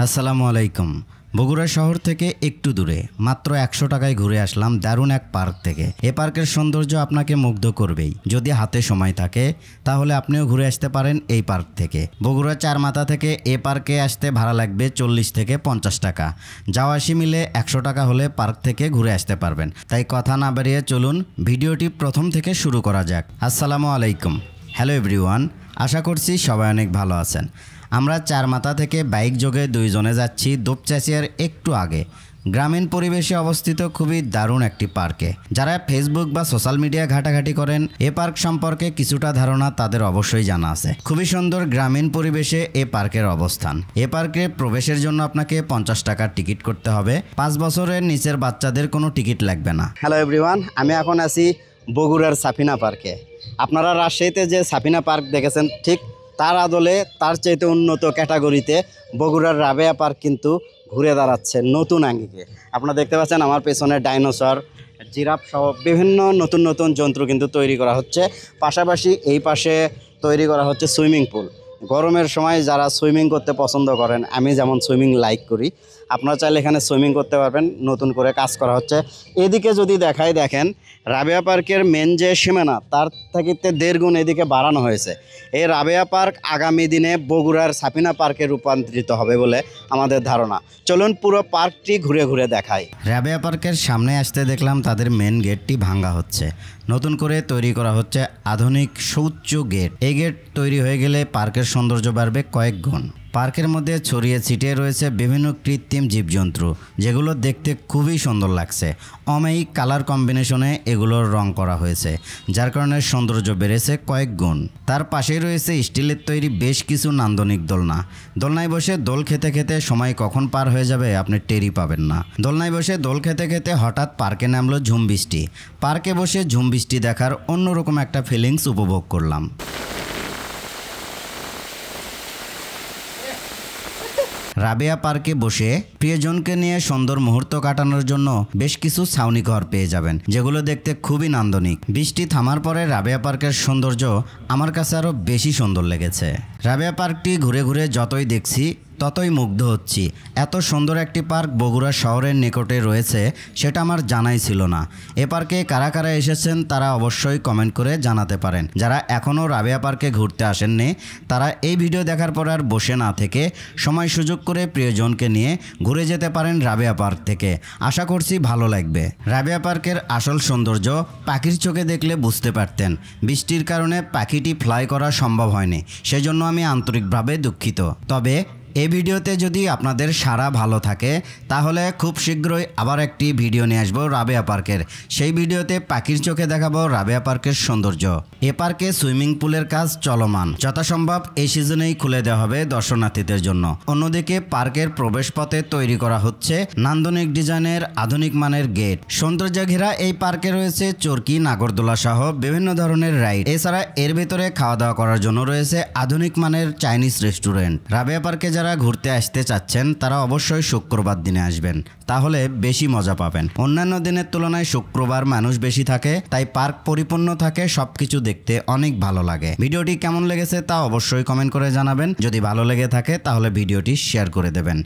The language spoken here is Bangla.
আসসালামু আলাইকুম। বগুড়া শহর থেকে একটু দূরে মাত্র 100 টাকায় ঘুরে আসলাম দারুণ এক পার্ক থেকে। এই পার্কের সৌন্দর্য আপনাকে মুগ্ধ করবেই। যদি হাতে সময় থাকে তাহলে আপনিও ঘুরে আসতে পারেন এই পার্ক থেকে। বগুড়া চারমাথা থেকে এই পার্কে আসতে ভাড়া লাগবে 40 থেকে 50 টাকা। যাওয়া আসি মিলে 100 টাকা হলে পার্ক থেকে ঘুরে আসতে পারবেন। তাই কথা না বাড়িয়ে চলুন ভিডিওটি প্রথম থেকে শুরু করা যাক। আসসালামু আলাইকুম। হ্যালো এভরিওয়ান, আশা করছি সবাই অনেক ভালো আছেন। আমরা চারমাথা থেকে বাইক যোগে দুইজনে যাচ্ছি দুপচাচিয়ার একটু আগে। গ্রামীণ পরিবেশে অবস্থিত খুবই দারুণ একটি পার্কে। যারা ফেসবুক বা সোশ্যাল মিডিয়া ঘাটাঘাটি করেন এ পার্ক সম্পর্কে কিছুটা ধারণা তাদের অবশ্যই জানা আছে। খুবই সুন্দর গ্রামীণ পরিবেশে এ পার্কের অবস্থান। এ পার্কে প্রবেশের জন্য আপনাকে 50 টাকার টিকিট করতে হবে। 5 বছরের নিচের বাচ্চাদের কোনো টিকিট লাগবে না। হ্যালো এভরিওয়ান, আমি এখন আছি বগুড়ার সাফিনা পার্কে। আপনারা রাজশাহীতে যে সাফিনা পার্ক দেখেছেন ঠিক তার আদলে তার চাইতে উন্নত ক্যাটাগরিতে বগুড়ার রাবেয়া পার্ক কিন্তু ঘুরে দাঁড়াচ্ছে নতুন আঙ্গিকে। আপনারা দেখতে পাচ্ছেন আমার পেছনে ডাইনোসর, জিরাফ সহ বিভিন্ন নতুন নতুন জন্তু কিন্তু তৈরি করা হচ্ছে। পাশাপাশি এই পাশে তৈরি করা হচ্ছে সুইমিং পুল। গরমের সময় যারা সুইমিং করতে পছন্দ করেন, আমি যেমন সুইমিং লাইক করি, আপনারা চাইলে এখানে সুইমিং করতে পারবেন। নতুন করে কাজ করা হচ্ছে। এদিকে যদি দেখাই, দেখেন রাবেয়া পার্কের মেন যে সীমানা তার থেকে 1.5 গুণ এদিকে বাড়ানো হয়েছে। এই রাবেয়া পার্ক আগামী দিনে বগুড়ার সাফিনা পার্কে রূপান্তরিত হবে বলে আমাদের ধারণা। চলুন পুরো পার্কটি ঘুরে ঘুরে দেখাই। রাবেয়া পার্কের সামনে আসতে দেখলাম তাদের মেন গেটটি ভাঙা হচ্ছে। নতুন করে তৈরি করা হচ্ছে আধুনিক সুউচ্চ গেট। এই গেট তৈরি হয়ে গেলে পার্কের সৌন্দর্য বাড়বে কয়েক গুণ। পার্কের মধ্যে ছড়িয়ে ছিটিয়ে রয়েছে বিভিন্ন কৃত্রিম জীবজন্তু, যেগুলো দেখতে খুবই সুন্দর লাগছে। অমায়িক কালার কম্বিনেশনে এগুলোর রং করা হয়েছে, যার কারণে সৌন্দর্য বেড়েছে কয়েক গুণ। তার পাশেই রয়েছে স্টিলের তৈরি বেশ কিছু নান্দনিক দোলনা। দোলনায় বসে দোল খেতে খেতে সময় কখন পার হয়ে যাবে আপনি টেরই পাবেন না। দোলনায় বসে দোল খেতে খেতে হঠাৎ পার্কে নামলো ঝুম বৃষ্টি। পার্কে বসে ঝুম বৃষ্টি দেখার অন্যরকম একটা ফিলিংস উপভোগ করলাম। রাবেয়া পার্কে বসে প্রিয়জনকে নিয়ে সুন্দর মুহূর্ত কাটানোর জন্য বেশ কিছু ছাউনি ঘর পেয়ে যাবেন, যেগুলো দেখতে খুবই নান্দনিক। বৃষ্টি থামার পরে রাবেয়া পার্কের সৌন্দর্য আমার কাছে আরও বেশি সুন্দর লেগেছে। রাবেয়া পার্কটি ঘুরে ঘুরে যতই দেখছি ততই মুগ্ধ হচ্ছি। এত সুন্দর একটি পার্ক বগুড়া শহরের নিকটে রয়েছে সেটা আমার জানাই ছিল না। এ পার্কে কারা কারা এসেছেন তারা অবশ্যই কমেন্ট করে জানাতে পারেন। যারা এখনও রাবেয়া পার্কে ঘুরতে আসেননি তারা এই ভিডিও দেখার পর আর বসে না থেকে সময় সুযোগ করে প্রিয়জনকে নিয়ে ঘুরে যেতে পারেন রাবেয়া পার্ক থেকে। আশা করছি ভালো লাগবে। রাবেয়া পার্কের আসল সৌন্দর্য পাখির চোখে দেখলে বুঝতে পারতেন। বৃষ্টির কারণে পাখিটি ফ্লাই করা সম্ভব হয়নি, সেজন্য আমি আন্তরিকভাবে দুঃখিত। তবে এই ভিডিওতে যদি আপনাদের সারা ভালো থাকে তাহলে খুব শীঘ্রই আবার একটি ভিডিও নিয়ে আসবো রাবেয়া পার্কের। সেই ভিডিওতে পাখির চোখে দেখাবো রাবেয়া পার্কের সৌন্দর্য। এ পার্কে সুইমিং পুলের কাজ চলমান, যথাসম্ভব এই সিজনেই খুলে দেওয়া হবে দর্শনার্থীদের জন্য। অন্যদিকে পার্কের প্রবেশপথে তৈরি করা হচ্ছে নান্দনিক ডিজাইনের আধুনিক মানের গেট। সৌন্দর্য ঘেরা এই পার্কে রয়েছে চরকি, নাগরদোলা সহ বিভিন্ন ধরনের রাইড। এছাড়া এর ভেতরে খাওয়া দাওয়া করার জন্য রয়েছে আধুনিক মানের চাইনিজ রেস্টুরেন্ট। রাবেয়া পার্কে যারা ঘুরতে আসতে চাচ্ছেন তারা অবশ্যই শুক্রবার দিনে আসবেন, তাহলে বেশি মজা পাবেন। অন্যান্য দিনের তুলনায় শুক্রবার মানুষ বেশি থাকে, তাই পার্ক পরিপূর্ণ থাকে, সবকিছু দেখতে অনেক ভালো লাগে। ভিডিওটি কেমন লেগেছে তা অবশ্যই কমেন্ট করে জানাবেন। যদি ভালো লেগে থাকে তাহলে ভিডিওটি শেয়ার করে দেবেন।